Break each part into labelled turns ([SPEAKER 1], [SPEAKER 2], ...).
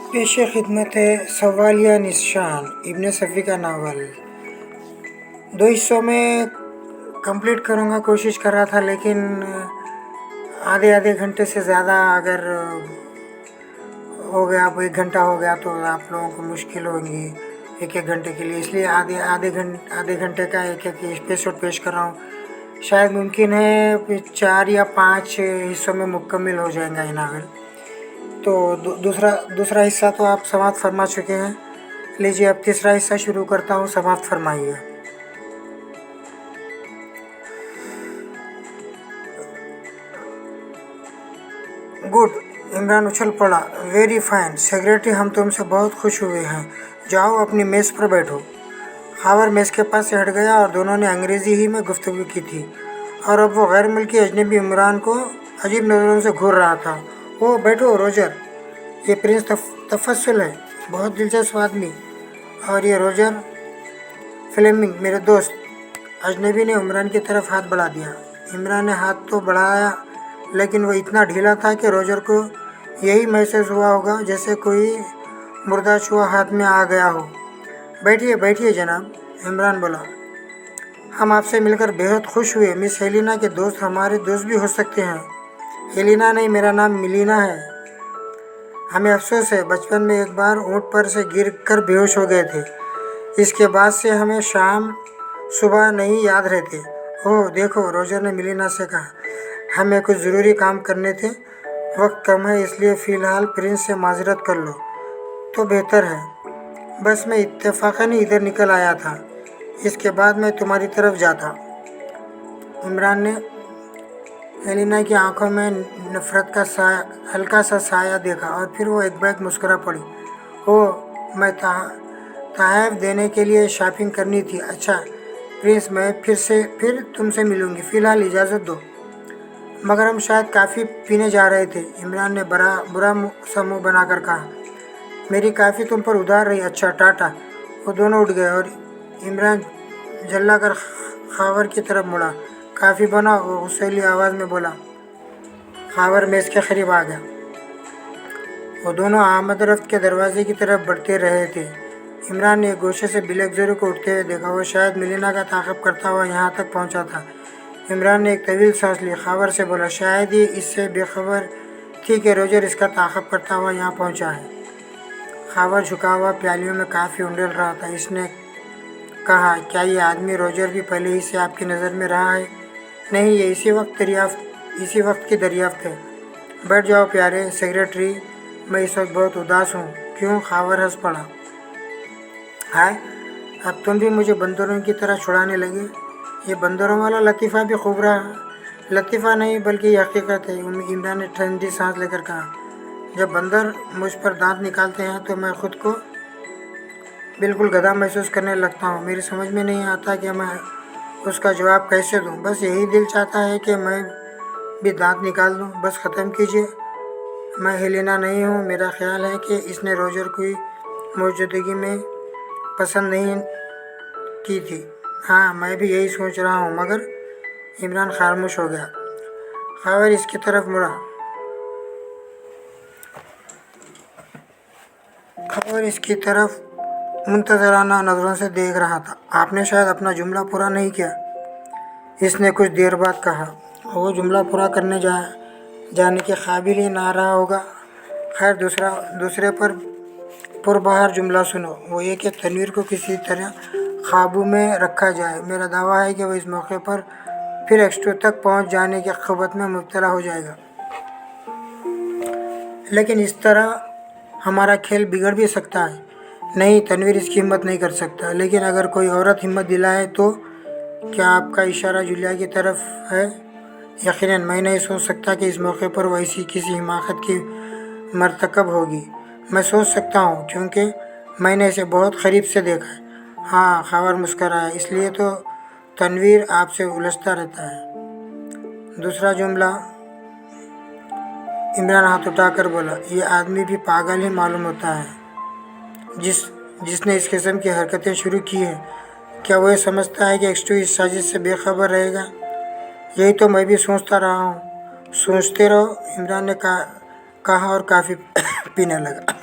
[SPEAKER 1] पेश खिदमत है सवालिया निशान इब्न सफ़ी का नावल। दो हिस्सों में कंप्लीट करूँगा, कोशिश कर रहा था, लेकिन आधे आधे घंटे से ज़्यादा अगर हो गया, अब 1 घंटा हो गया तो आप लोगों को मुश्किल होगी एक एक घंटे के लिए, इसलिए आधे घंटे का एक एक एपिसोड पेश कर रहा हूँ। शायद मुमकिन है 4 या 5 हिस्सों में मुकम्मल हो जाएगा ये नावल। तो दूसरा हिस्सा तो आप समाप्त फरमा चुके हैं। लीजिए अब तीसरा हिस्सा शुरू करता हूँ, समाप्त फरमाइए। गुड, इमरान उछल पड़ा। वेरी फाइन सेक्रेटरी, हम तुमसे बहुत खुश हुए हैं। जाओ अपनी मेज़ पर बैठो। खावर मेज़ के पास से हट गया और दोनों ने अंग्रेज़ी ही में गुफ्तगू की थी, और अब वो गैर मुल्की अजनबी इमरान को अजीब नज़रों से घूर रहा था। ओ बैठो रोजर, ये प्रिंस तफस्सुल है, बहुत दिलचस्प आदमी, और ये रोजर फ्लेमिंग मेरे दोस्त। अजनबी ने इमरान की तरफ हाथ बढ़ा दिया। इमरान ने हाथ तो बढ़ाया, लेकिन वो इतना ढीला था कि रोजर को यही महसूस हुआ होगा जैसे कोई मुर्दा छुआ हाथ में आ गया हो। बैठिए बैठिए जनाब, इमरान बोला। हम आपसे मिलकर बेहद खुश हुए। मिस हेलिना के दोस्त हमारे दोस्त भी हो सकते हैं। हेलिना नहीं, मेरा नाम मिलीना है। हमें अफसोस है, बचपन में एक बार ऊँट पर से गिर कर बेहोश हो गए थे। इसके बाद से हमें शाम सुबह नहीं याद रहते। ओह देखो, रोजर ने मिलीना से कहा, हमें कुछ ज़रूरी काम करने थे। वक्त कम है, इसलिए फ़िलहाल प्रिंस से माजरत कर लो तो बेहतर है। बस मैं इत्तेफाकन ही इधर निकल आया था, इसके बाद मैं तुम्हारी तरफ जाता। इमरान ने हेलिना की आंखों में नफ़रत का हल्का सा साया देखा, और फिर वो एक बैग मुस्कुरा पड़ी। ओह, मैं तहफ़ देने के लिए शॉपिंग करनी थी। अच्छा प्रिंस, मैं फिर तुमसे मिलूँगी। फ़िलहाल इजाज़त दो। मगर हम शायद काफ़ी पीने जा रहे थे, इमरान ने बुरा सा मुँह बनाकर कहा। मेरी काफ़ी तुम पर उधार रही। अच्छा टाटा। वो दोनों उठ गए और इमरान झल्ला कर खावर की तरफ मुड़ा। काफ़ी बना, वो गुस्सैली आवाज़ में बोला। खावर मेज़ के करीब आ गया। वो दोनों आमद रफ्त के दरवाजे की तरफ बढ़ते रहे थे। इमरान ने एक गोशे से बिलगजरू को उठते हुए देखा। वो शायद मिलीना का ताक़ब करता हुआ यहाँ तक पहुँचा था। इमरान ने एक तवील सांस ली। खावर से बोला, शायद ये इससे बेखबर थी कि रोजर इसका ताक़ब करता हुआ यहाँ पहुँचा है। खावर झुका हुआ प्यालियों में काफ़ी उंडेल रहा था। इसने कहा, क्या ये आदमी रोजर भी पहले ही से आपकी नज़र में रहा है? नहीं, ये इसी वक्त की दरियाफ्त है। बैठ जाओ प्यारे सेक्रेटरी, मैं इस वक्त बहुत उदास हूँ। क्यों? खावर हंस पड़ा। हाय, अब तुम भी मुझे बंदरों की तरह छुड़ाने लगे। ये बंदरों वाला लतीफ़ा भी खूब रहा। लतीफ़ा नहीं बल्कि ये हकीकत है, इमरान ने ठंडी सांस लेकर कहा। जब बंदर मुझ पर दांत निकालते हैं तो मैं खुद को बिल्कुल गधा महसूस करने लगता हूँ। मेरी समझ में नहीं आता कि मैं उसका जवाब कैसे दूँ। बस यही दिल चाहता है कि मैं भी दांत निकाल दूँ। बस ख़त्म कीजिए। मैं हेलिना नहीं हूँ। मेरा ख्याल है कि इसने रोजर की मौजूदगी में पसंद नहीं की थी। हाँ, मैं भी यही सोच रहा हूँ। मगर इमरान खामोश हो गया। खावर इसकी तरफ मुड़ा। खावर इसकी तरफ मुंतज़राना नज़रों से देख रहा था। आपने शायद अपना जुमला पूरा नहीं किया, इसने कुछ देर बाद कहा। वो जुमला पूरा करने जाने के काबिल ही ना रहा होगा। खैर, दूसरे पर पुरबहार जुमला सुनो। वो ये कि तनवीर को किसी तरह काबू में रखा जाए। मेरा दावा है कि वह इस मौके पर फिर एक्सट्रो तक पहुंच जाने की ख़ुबत में मुब्तला हो जाएगा, लेकिन इस तरह हमारा खेल बिगड़ भी सकता है। नहीं, तनवीर इसकी हिम्मत नहीं कर सकता, लेकिन अगर कोई औरत हिम्मत दिलाए तो। क्या आपका इशारा जुलिया की तरफ है? यकीनन, मैं नहीं सोच सकता कि इस मौके पर वैसी किसी हिमाकत की मरतकब होगी। मैं सोच सकता हूँ, क्योंकि मैंने इसे बहुत करीब से देखा है। हाँ, खावर मुस्कराया। इसलिए तो तनवीर आपसे उलझता रहता है। दूसरा जुमला, इमरान हाथ उठाकर बोला। ये आदमी भी पागल ही मालूम होता है जिसने इस किस्म की हरकतें शुरू की हैं। क्या वो समझता है कि एक्सट्रू इस साजिश से बेखबर रहेगा? यही तो मैं भी सोचता रहा हूँ। सोचते रहो, इमरान ने कहा और काफ़ी पीने लगा।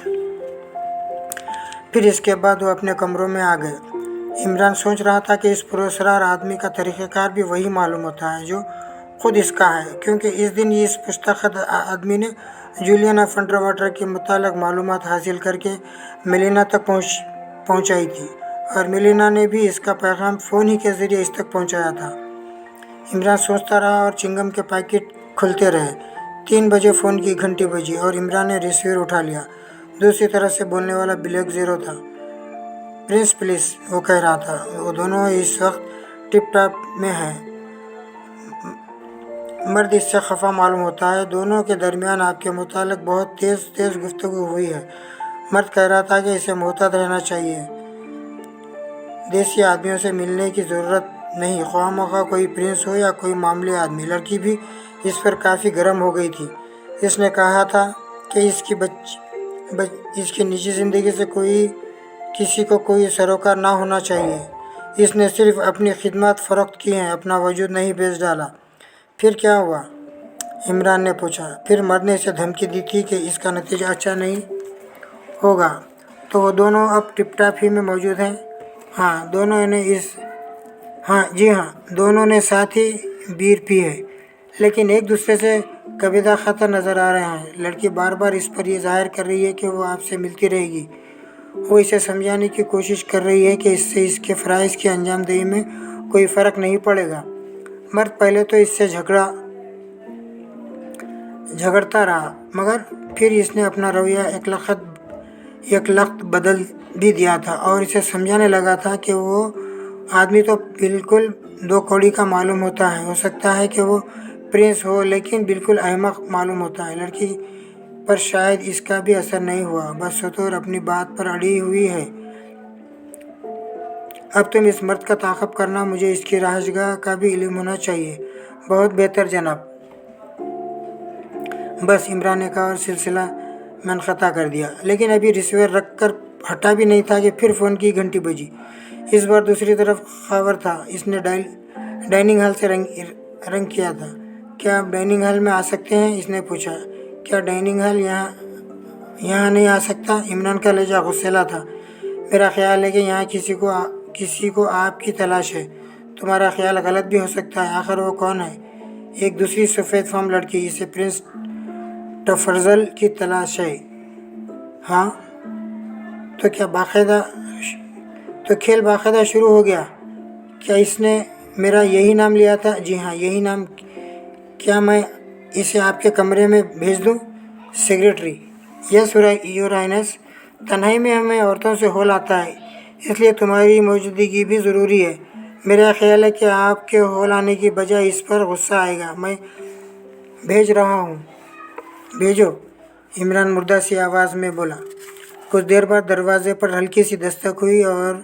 [SPEAKER 1] फिर इसके बाद वो अपने कमरों में आ गए। इमरान सोच रहा था कि इस पुरस्कार आदमी का तरीक़ेकार भी वही मालूम होता है जो खुद इसका है, क्योंकि इस दिन इस पुस्तक आदमी ने जूलियाना फंटरवाटर के मुतालिक मालूमात हासिल करके मेलिना तक पहुंचाई थी, और मेलिना ने भी इसका पैगाम फ़ोन ही के ज़रिए इस तक पहुंचाया था। इमरान सोचता रहा और चिंगम के पैकेट खुलते रहे। 3 बजे फ़ोन की घंटी बजी और इमरान ने रिसीवर उठा लिया। दूसरी तरफ से बोलने वाला ब्लैक ज़ीरो था। प्रिंस प्लीज़, वो कह रहा था, वो दोनों इस वक्त टिप टॉप में हैं। मर्द इससे खफा मालूम होता है। दोनों के दरमियान आपके मुतालिक बहुत तेज़ गुफ्तगू हुई है। मर्द कह रहा था कि इसे मोहतात रहना चाहिए, देसी आदमियों से मिलने की ज़रूरत नहीं, ख्वाह कोई प्रिंस हो या कोई मामूली आदमी। लड़की भी इस पर काफ़ी गर्म हो गई थी। इसने कहा था कि इसकी निजी ज़िंदगी से किसी को कोई सरोकार ना होना चाहिए। इसने सिर्फ अपनी खिदमत फ़रोख्त की हैं, अपना वजूद नहीं बेच डाला। फिर क्या हुआ? इमरान ने पूछा। फिर मर्द ने इसे धमकी दी थी कि इसका नतीजा अच्छा नहीं होगा। तो वो दोनों अब टिप टॉप ही में मौजूद हैं? हाँ, दोनों ने साथ ही बीयर पी है, लेकिन एक दूसरे से कबीदा खतर नज़र आ रहे हैं। लड़की बार बार इस पर यह ज़ाहिर कर रही है कि वो आपसे मिलती रहेगी। वो इसे समझाने की कोशिश कर रही है कि इससे इसके फ़राइज़ की अंजामदही में कोई फ़र्क नहीं पड़ेगा। मर्द पहले तो इससे झगड़ता रहा, मगर फिर इसने अपना रवैया एक लख्त बदल भी दिया था और इसे समझाने लगा था कि वो आदमी तो बिल्कुल 2 कौड़ी का मालूम होता है। हो सकता है कि वो प्रिंस हो, लेकिन बिल्कुल अहमक मालूम होता है। लड़की पर शायद इसका भी असर नहीं हुआ, बस सतूर अपनी बात पर अड़ी हुई है। अब तुम इस मर्द का ताक़ब करना, मुझे इसकी रहाजगाह का भी इल्म होना चाहिए। बहुत बेहतर जनाब। बस, इमरान ने कहा और सिलसिला मुनक़ता कर दिया। लेकिन अभी रिसीवर रख कर हटा भी नहीं था कि फिर फ़ोन की घंटी बजी। इस बार दूसरी तरफ खबर था। इसने डाइनिंग हॉल से रंग किया था। क्या आप डाइनिंग हॉल में आ सकते हैं? इसने पूछा। क्या डाइनिंग हॉल यहाँ नहीं आ सकता? इमरान का लहजा गुस्सैला था। मेरा ख्याल है कि यहाँ किसी को आपकी तलाश है। तुम्हारा ख्याल गलत भी हो सकता है। आखिर वो कौन है? एक दूसरी सफ़ेद फार्म लड़की। इसे प्रिंस टफर्जल की तलाश है। हाँ, तो खेल बाकायदा शुरू हो गया। क्या इसने मेरा यही नाम लिया था? जी हाँ, यही नाम। क्या मैं इसे आपके कमरे में भेज दूँ? सेक्रेटरी। Yes your highness. तन्हाई में हमें औरतों से हौल आता है, इसलिए तुम्हारी मौजूदगी भी ज़रूरी है। मेरा ख्याल है कि आपके हौल आने की बजाय इस पर गुस्सा आएगा। मैं भेज रहा हूँ। भेजो, इमरान मुर्दा सी आवाज़ में बोला। कुछ देर बाद दरवाज़े पर हल्की सी दस्तक हुई और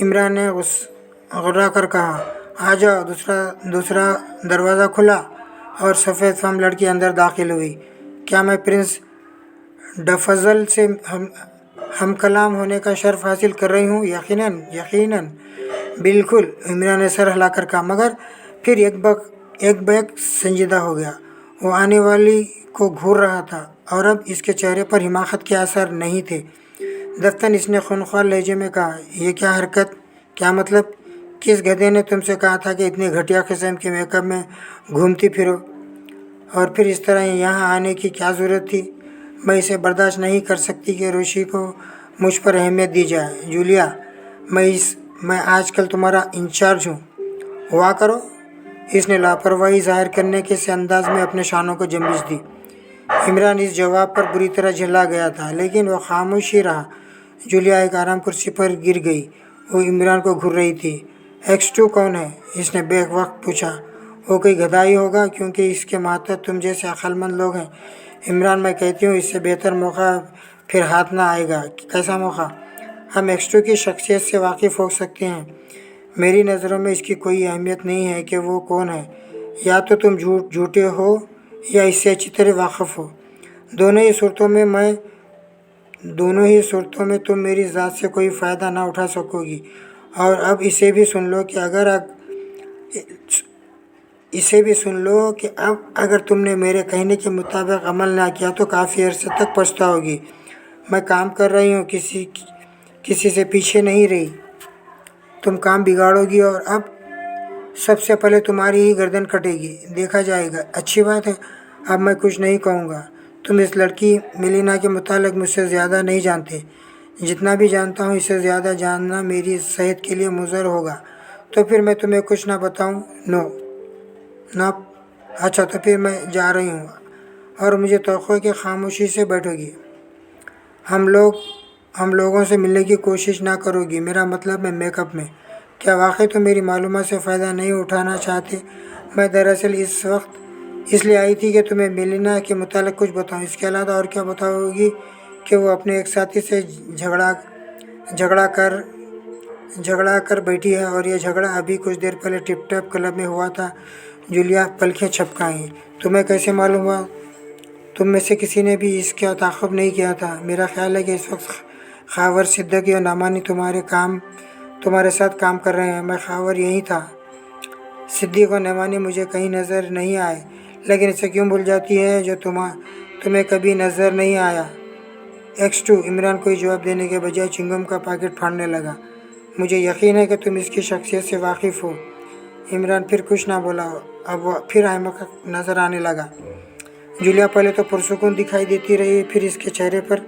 [SPEAKER 1] इमरान ने गुर्रा कर कहा, आ जाओ। दूसरा दरवाज़ा खुला और सफ़ेद फार्म लड़की अंदर दाखिल हुई। क्या मैं प्रिंस डफजल से हम कलाम होने का शर्फ हासिल कर रही हूँ? यकीनन, बिल्कुल, इमरान ने सर हिलाकर कहा, मगर फिर एक बैग संजीदा हो गया। वो आने वाली को घूर रहा था और अब इसके चेहरे पर हिमाकत के आसार नहीं थे। दफ्तन, इसने खूनख्वार लहजे में कहा, यह क्या हरकत? क्या मतलब? किस गधे ने तुमसे कहा था कि इतने घटिया किस्म के मेकअप में घूमती फिरो? और फिर इस तरह यहाँ आने की क्या ज़रूरत थी? मैं इसे बर्दाश्त नहीं कर सकती कि रोशी को मुझ पर अहमियत दी जाए। जूलिया, मैं आजकल तुम्हारा इंचार्ज हूँ। हुआ करो। इसने लापरवाही ज़ाहिर करने के से अंदाज में अपने शानों को जंबिश दी। इमरान इस जवाब पर बुरी तरह झल्ला गया था, लेकिन वह खामोश ही रहा। जूलिया एक आराम कुर्सी पर गिर गई। वो इमरान को घूर रही थी। X2 कौन है? इसने बेवक्त पूछा। वो कोई गधा ही होगा, क्योंकि इसके मातहत तुम जैसे अक्लमंद लोग हैं। इमरान, मैं कहती हूँ इससे बेहतर मौका फिर हाथ ना आएगा। कैसा मौका? हम X2 की शख्सियत से वाकिफ़ हो सकते हैं। मेरी नज़रों में इसकी कोई अहमियत नहीं है कि वो कौन है। या तो तुम झूठे हो या इससे अच्छी तरह वाकिफ़ हो। दोनों ही सूरतों में तुम मेरी ज़ात से कोई फ़ायदा ना उठा सकोगी। और अब इसे भी सुन लो कि अगर तुमने मेरे कहने के मुताबिक अमल ना किया तो काफ़ी अर्से तक पछताओगी। मैं काम कर रही हूँ किसी से पीछे नहीं रही। तुम काम बिगाड़ोगी और अब सबसे पहले तुम्हारी ही गर्दन कटेगी, देखा जाएगा। अच्छी बात है, अब मैं कुछ नहीं कहूँगा। तुम इस लड़की मिलीना के मुतालिक मुझसे ज़्यादा नहीं जानते। जितना भी जानता हूँ इससे ज़्यादा जानना मेरी सेहत के लिए मुज़र होगा। तो फिर मैं तुम्हें कुछ ना बताऊँ? नो ना। अच्छा, तो फिर मैं जा रही हूँ और मुझे तौक़ है कि खामोशी से बैठोगी। हम लोगों से मिलने की कोशिश ना करोगी, मेरा मतलब है मेकअप में। क्या वाकई तुम मेरी मालूमात से फ़ायदा नहीं उठाना चाहते? मैं दरअसल इस वक्त इसलिए आई थी कि तुम्हें मिलीना के मुतालिक कुछ बताऊं। इसके अलावा और क्या बताओगी कि वो अपने एक साथी से झगड़ा कर झगड़ा कर बैठी है और यह झगड़ा अभी कुछ देर पहले टिप टॉप क्लब में हुआ था। जूलिया पलकें झपकाई। तुम्हें कैसे मालूम हुआ? तुम में से किसी ने भी इसका ताक़ुब नहीं किया था। मेरा ख्याल है कि इस वक्त खावर सिद्दीकी और नामानी तुम्हारे साथ काम कर रहे हैं। मैं खावर यही था। सिद्दीक और नमानी मुझे कहीं नज़र नहीं आए। लेकिन इसे क्यों भूल जाती है जो तुम्हें कभी नज़र नहीं आया? X2। इमरान कोई जवाब देने के बजाय चिंगम का पैकेट फाड़ने लगा। मुझे यकीन है कि तुम इसकी शख्सियत से वाकिफ़ हो। इमरान फिर कुछ ना बोला। अब वह फिर अहमक नज़र आने लगा। जूलिया पहले तो पुरसुकून दिखाई देती रही, फिर इसके चेहरे पर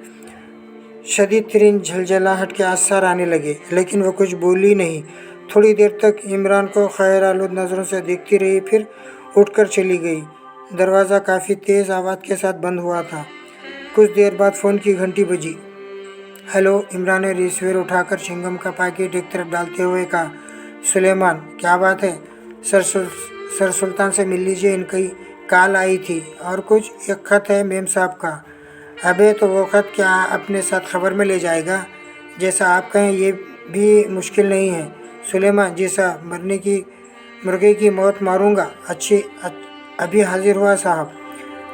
[SPEAKER 1] शदीद तरीन झलझलाहट के आसार आने लगे, लेकिन वह कुछ बोली नहीं। थोड़ी देर तक इमरान को खैर आलूद नज़रों से देखती रही, फिर उठकर चली गई। दरवाज़ा काफ़ी तेज़ आवाज़ के साथ बंद हुआ था। कुछ देर बाद फ़ोन की घंटी बजी। हेलो, इमरान ने रिसीवर उठाकर चिंगम का पैकेट एक तरफ डालते हुए कहा। सुलेमान, क्या बात है? सर सुल्तान से मिल लीजिए, इनकी कॉल आई थी। और कुछ? एक ख़त है मेम साहब का। अबे तो वो ख़त क्या अपने साथ खबर में ले जाएगा? जैसा आप कहें ये भी मुश्किल नहीं है। सुलेमान, जी साहब, मुर्गे की मौत मारूंगा। अभी हाजिर हुआ साहब?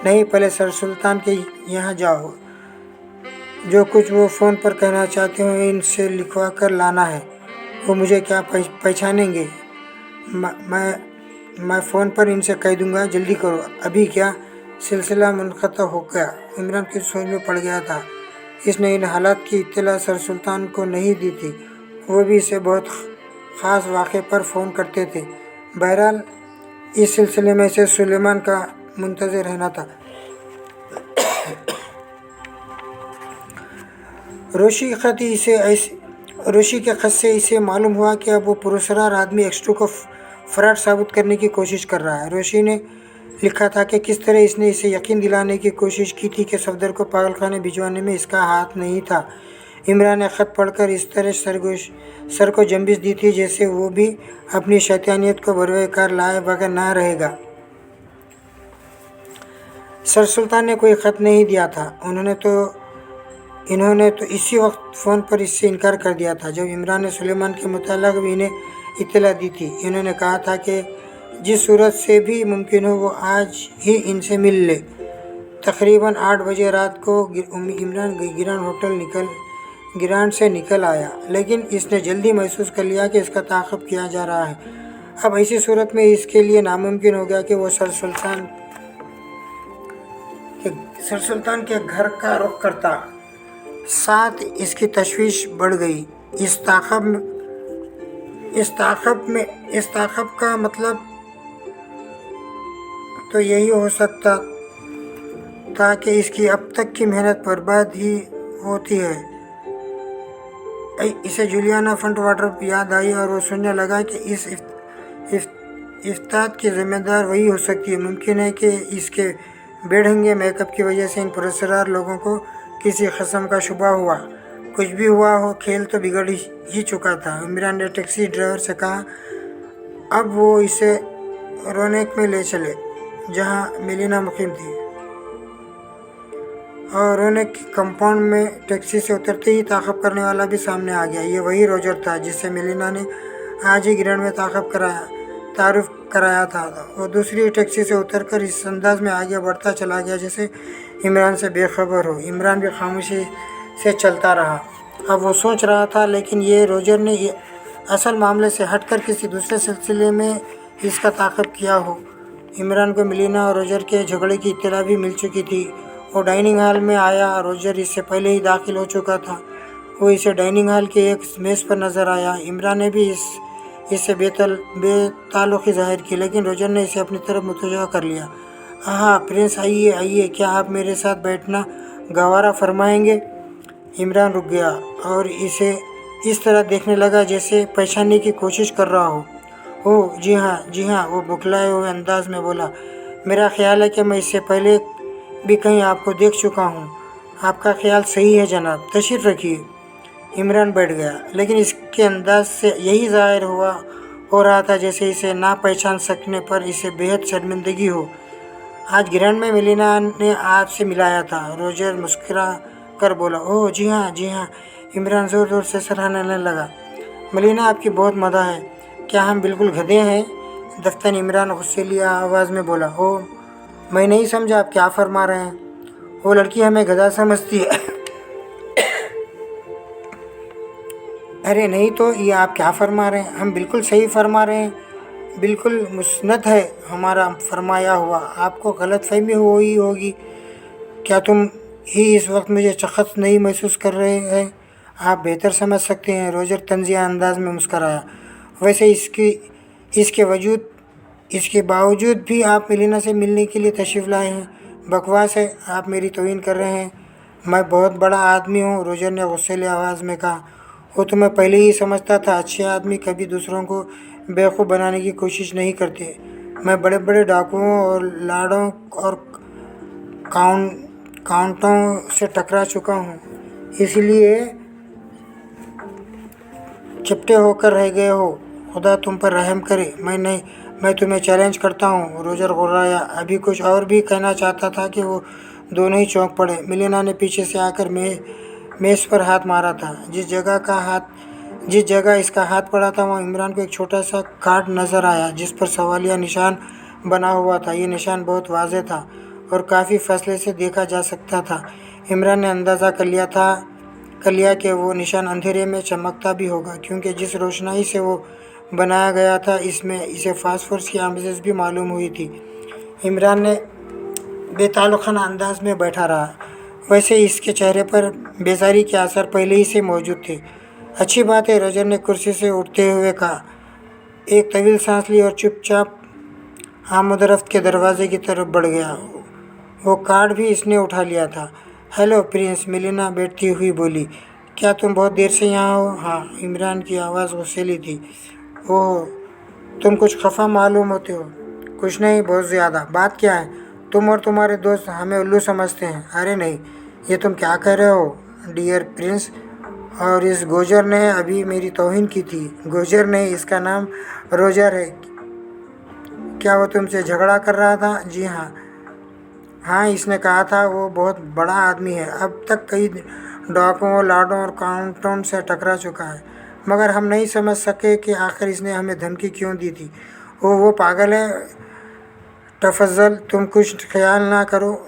[SPEAKER 1] नहीं, पहले सर सुल्तान के यहाँ जाओ। जो कुछ वो फ़ोन पर कहना चाहते हो इनसे लिखवा कर लाना है। वो मुझे क्या पहचानेंगे? मैं फ़ोन पर इनसे कह दूंगा, जल्दी करो। अभी क्या? सिलसिला मुनक़ता हो गया। इमरान की सोच में पड़ गया था। इसने इन हालात की इत्तला सर सुल्तान को नहीं दी थी। वो भी इसे बहुत ख़ास वाक़े पर फ़ोन करते थे। बहरहाल इस सिलसिले में इसे सुलेमान का मुंतज़िर रहना था। रोशी के ख़त से इसे मालूम हुआ कि अब वो पुरस्कार आदमी X2 को फ़रार साबित करने की कोशिश कर रहा है। रोशी ने लिखा था कि किस तरह इसने इसे यकीन दिलाने की कोशिश की थी कि सफदर को पागलखाने भिजवाने में इसका हाथ नहीं था। इमरान ने ख़त पढ़कर इस तरह सर को जंबिश दी थी जैसे वो भी अपनी शैतानियत को बरवे कार लाए बगैर ना रहेगा। सर सुल्तान ने कोई ख़त नहीं दिया था। इन्होंने तो इसी वक्त फ़ोन पर इससे इनकार कर दिया था जब इमरान ने सुलेमान के मुतालिक भी इन्हें इत्तला दी थी। इन्होंने कहा था कि जिस सूरत से भी मुमकिन हो वो आज ही इनसे मिल ले। तकरीबन 8 बजे रात को इमरान गिरान से निकल आया, लेकिन इसने जल्दी महसूस कर लिया कि इसका ताक़ब किया जा रहा है। अब ऐसी सूरत में इसके लिए नामुमकिन हो गया कि वो सर सुल्तान के घर का रुख करता। साथ इसकी तशवीश बढ़ गई। इस ताक़ब का मतलब तो यही हो सकता था कि इसकी अब तक की मेहनत बर्बाद ही होती है। इसे जूलियाना फंटवाटर याद आई और वो सोचने लगा कि इस इफ्ताद की ज़िम्मेदार वही हो सकती है। मुमकिन है कि इसके बेढंगे मेकअप की वजह से इन पुरस्कार लोगों को किसी किस्म का शुबा हुआ। कुछ भी हुआ हो, खेल तो बिगड़ ही चुका था। इमरान ने टैक्सी ड्राइवर से कहा अब वो इसे रोनेक में ले चले जहाँ मिलीना मुकीम थी। और रोनेक की कंपाउंड में टैक्सी से उतरते ही ताक़ब करने वाला भी सामने आ गया। ये वही रोजर था जिससे मिलीना ने आज ही गिरण में तारुफ कराया था। वो दूसरी टैक्सी से उतरकर इस अंदाज में आगे बढ़ता चला गया जैसे इमरान से बेखबर हो। इमरान भी खामोशी से चलता रहा। अब वो सोच रहा था लेकिन ये रोजर ने असल मामले से हटकर किसी दूसरे सिलसिले में इसका ताक़ब किया हो। इमरान को मिलीना और रोजर के झगड़े की इत्तला भी मिल चुकी थी। वो डाइनिंग हॉल में आया। रोजर इससे पहले ही दाखिल हो चुका था। वो इसे डाइनिंग हॉल के एक मेज़ पर नज़र आया। इमरान ने भी इससे बेताल्लुकी ज़ाहिर की, लेकिन रोजर ने इसे अपनी तरफ मुतवज्जो कर लिया। हाँ प्रिंस, आइए आइए, क्या आप मेरे साथ बैठना गवारा फरमाएंगे? इमरान रुक गया और इसे इस तरह देखने लगा जैसे पहचानने की कोशिश कर रहा हो। ओह जी हाँ, वो बुखलाए हुए अंदाज में बोला। मेरा ख्याल है कि मैं इससे पहले भी कहीं आपको देख चुका हूँ। आपका ख्याल सही है जनाब, तशरीफ़ रखिए। इमरान बैठ गया, लेकिन इसके अंदाज से यही ज़ाहिर हो रहा था जैसे इसे ना पहचान सकने पर इसे बेहद शर्मिंदगी हो। आज ग्रैंड में मेलिना ने आपसे मिलाया था, रोजर मुस्कुरा कर बोला। ओह जी हाँ, इमरान ज़ोर ज़ोर से सराहने लगा। मेलिना आपकी बहुत मदद है। क्या हम बिल्कुल गधे हैं? दफ्तन इमरान गुस्सैली आवाज़ में बोला। ओह, मैं नहीं समझा आप क्या फरमा रहे हैं। वो लड़की हमें गधा समझती है। अरे नहीं तो ये आप क्या फरमा रहे हैं? हम बिल्कुल सही फरमा रहे हैं, बिल्कुल मुस्नद है हमारा फरमाया हुआ। आपको गलतफहमी हुई होगी। क्या तुम ही इस वक्त मुझे चखत नहीं महसूस कर रहे हैं? आप बेहतर समझ सकते हैं, रोजर तंजिया अंदाज में मुस्कराया। वैसे इसके बावजूद भी आप मेलिना से मिलने के लिए तशरीफ़ लाए हैं। बकवास है, आप मेरी तौहीन कर रहे हैं। मैं बहुत बड़ा आदमी हूँ, रोजर ने गुस्सैली आवाज़ में कहा। वो तो मैं पहले ही समझता था, अच्छे आदमी कभी दूसरों को बेवकूफ़ बनाने की कोशिश नहीं करते। मैं बड़े बड़े डाकुओं और लाड़ों और काउंटों से टकरा चुका हूँ, इसलिए चिपटे होकर रह गए हो। खुदा तुम पर रहम करे। मैं तुम्हें चैलेंज करता हूँ, रोजर गुर्राया। अभी कुछ और भी कहना चाहता था कि वो दोनों ही चौंक पड़े। मेलिना ने पीछे से आकर मेज़ पर हाथ मारा था। जिस जगह इसका हाथ पड़ा था वहाँ इमरान को एक छोटा सा कार्ड नज़र आया जिस पर सवालिया निशान बना हुआ था। ये निशान बहुत वाज़ेह था और काफ़ी फासले से देखा जा सकता था। इमरान ने अंदाज़ा कर लिया कि वो निशान अंधेरे में चमकता भी होगा, क्योंकि जिस रोशनाई से वो बनाया गया था इसे फास्फोरस की आमेज़ भी मालूम हुई थी। इमरान ने बेताल्लुक़ाना अंदाज में बैठा रहा। वैसे इसके चेहरे पर बेजारी के आसार पहले ही से मौजूद थे। अच्छी बात है, रोजर ने कुर्सी से उठते हुए कहा। एक तवील सांस ली और चुपचाप आमदरफ्त के दरवाजे की तरफ बढ़ गया। वो कार्ड भी इसने उठा लिया था। हेलो प्रिंस, मेलिना बैठती हुई बोली। क्या तुम बहुत देर से यहाँ हो? हाँ, इमरान की आवाज़ गुस्सैली थी। ओह, तुम कुछ खफा मालूम होते हो। कुछ नहीं, बहुत ज़्यादा। बात क्या है? तुम और तुम्हारे दोस्त हमें उल्लू समझते हैं। अरे नहीं, ये तुम क्या कह रहे हो डियर प्रिंस? और इस गोजर ने अभी मेरी तौहीन की थी। गोजर नहीं, इसका नाम रोजर है। क्या वो तुमसे झगड़ा कर रहा था? जी हाँ, इसने कहा था वो बहुत बड़ा आदमी है, अब तक कई डाकुओं, लाडों और काउंटों से टकरा चुका है, मगर हम नहीं समझ सके कि आखिर इसने हमें धमकी क्यों दी थी। वो पागल है। तफज़ल, तुम कुछ ख्याल ना करो।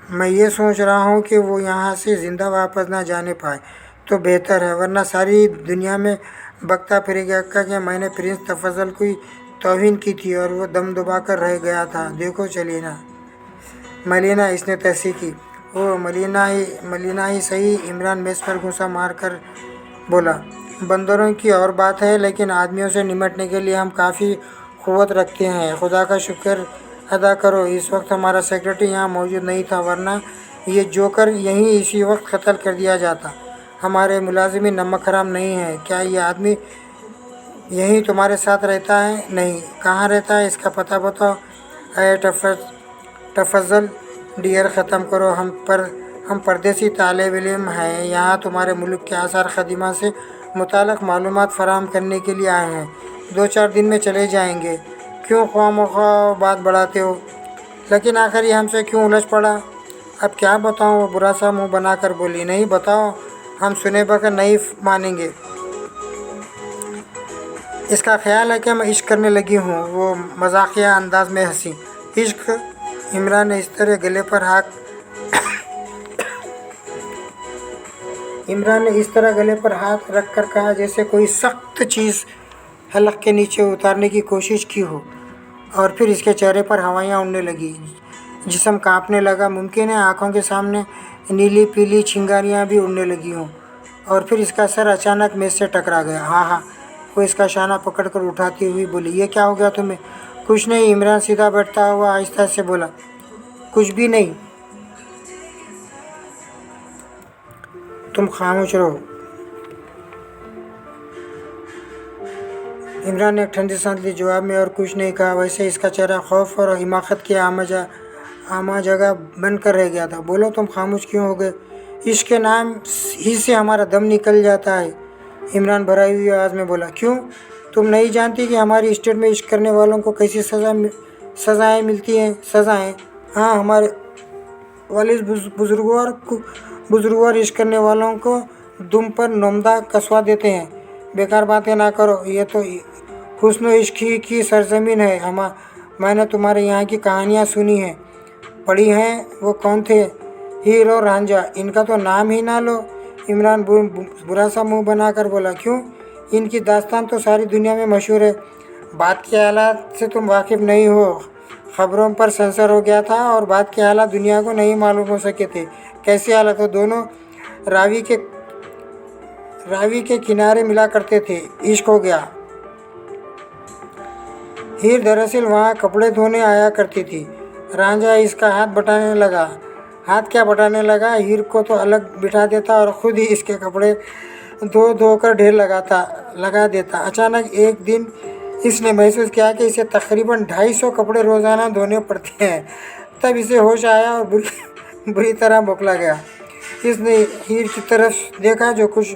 [SPEAKER 1] मैं ये सोच रहा हूँ कि वो यहाँ से ज़िंदा वापस ना जाने पाए तो बेहतर है, वरना सारी दुनिया में बकता फिरेगा कि मैंने प्रिंस तफज़ल की तौहीन की थी और वो दम दबा कर रह गया था। देखो मलिना, इसने तहसीह की। ओ मलिना ही सही। इमरान मेज़ पर घूंसा मार कर बोला। बंदरों की और बात है, लेकिन आदमियों से निमटने के लिए हम काफ़ी क़ुव्वत रखते हैं। खुदा का शुक्र अदा करो इस वक्त हमारा सेक्रेटरी यहाँ मौजूद नहीं था, वरना ये जोकर यहीं इसी वक्त कत्ल कर दिया जाता। हमारे मुलाजिम नमक हराम नहीं है। क्या ये आदमी यहीं तुम्हारे साथ रहता है? नहीं। कहाँ रहता है, इसका पता बताओ। अरे तफज़ल डियर, ख़त्म करो। हम परदेसी तालिब इल्म हैं, यहाँ तुम्हारे मुल्क के आसार क़दीमा से मुताल्लिक़ मालूमात फ़राहम करने के लिए आए हैं। 2-4 दिन में चले जाएंगे। क्यों ख्वाह बात बढ़ाते हो? लेकिन आखिर ये हमसे क्यों उलझ पड़ा? अब क्या बताऊँ? वो बुरा सा मुँह बना कर बोली। नहीं बताओ, हम सुने बगैर नहीं मानेंगे। इसका ख्याल है कि मैं इश्क करने लगी हूँ। वो मजाकिया अंदाज में हंसी। इश्क? इमरान ने इस तरह गले पर हाथ रख कर कहा जैसे कोई सख्त चीज़ हलक के नीचे उतारने की कोशिश की हो, और फिर इसके चेहरे पर हवाइयाँ उड़ने लगी, जिस्म कांपने लगा। मुमकिन है आँखों के सामने नीली पीली चिंगारियाँ भी उड़ने लगी हों और फिर इसका सर अचानक मेज से टकरा गया। हाँ हाँ, वो इसका शाना पकड़कर उठाती हुई बोली, ये क्या हो गया तुम्हें? कुछ नहीं, इमरान सीधा बैठता हुआ आहिस्ता से बोला, कुछ भी नहीं। तुम खामोश रहो। इमरान ने एक ठंडी सांस ली जवाब में और कुछ नहीं कहा। वैसे इसका चेहरा खौफ और हिमाकत के आमा जगह बनकर रह गया था। बोलो, तुम खामोश क्यों हो गए? इश्क के नाम ही से हमारा दम निकल जाता है, इमरान भराई हुई आवाज़ में बोला। क्यों? तुम नहीं जानती कि हमारी स्टेट में इश्क करने वालों को कैसी सज़ाएँ मिलती हैं? सज़ाएँ? हाँ, हमारे वालिद बुजुर्गों और इश्क करने वालों को दुम पर नोमदा कसवा देते हैं। बेकार बातें ना करो, ये तो हुस्न इश्क ही की सरजमीन है। मैंने तुम्हारे यहाँ की कहानियाँ सुनी हैं, पढ़ी हैं। वो कौन थे? हीर और रांझा, इनका तो नाम ही ना लो। इमरान बुरा सा मुंह बनाकर बोला। क्यों? इनकी दास्तान तो सारी दुनिया में मशहूर है। बात के हालात से तुम वाकिफ़ नहीं हो। खबरों पर सेंसर हो गया था और बात के हालात दुनिया को नहीं मालूम हो सके थे। कैसे हालात? वो दोनों रावी के किनारे मिला करते थे, इश्क हो गया। हीर दरअसल वहाँ कपड़े धोने आया करती थी। रांझा इसका हाथ बटाने लगा। हाथ क्या बटाने लगा? हीर को तो अलग बिठा देता और ख़ुद ही इसके कपड़े धो कर ढेर लगा देता। अचानक एक दिन इसने महसूस किया कि इसे तकरीबन 250 कपड़े रोज़ाना धोने पड़ते हैं। तब इसे होश आया और बुरी तरह बौखला गया। इसने हीर की तरफ देखा जो कुछ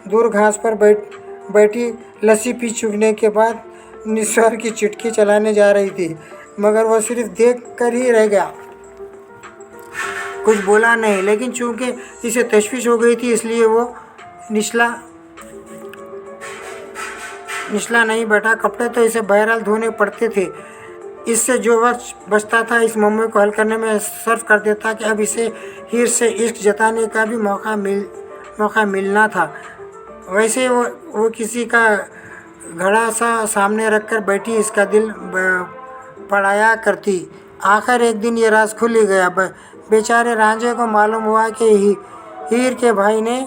[SPEAKER 1] दूर घास पर बैठी लस्सी पी चुकने के बाद निस्वार की चिटकी चलाने जा रही थी, मगर वह सिर्फ देख कर ही रह गया, कुछ बोला नहीं। लेकिन चूंकि इसे तशवीश हो गई थी इसलिए वो निचला नहीं बैठा। कपड़े तो इसे बहरहाल धोने पड़ते थे। इससे जो वक्त बचता था इस मामले को हल करने में सर्फ कर देता कि अब इसे हीर से इश्क जताने का भी मौका मिलना था। वैसे वो किसी का घड़ा सा सामने रखकर बैठी इसका दिल पढ़ाया करती। आखिर एक दिन ये राज खुल ही गया। बेचारे रांझे को मालूम हुआ कि हीर के भाई ने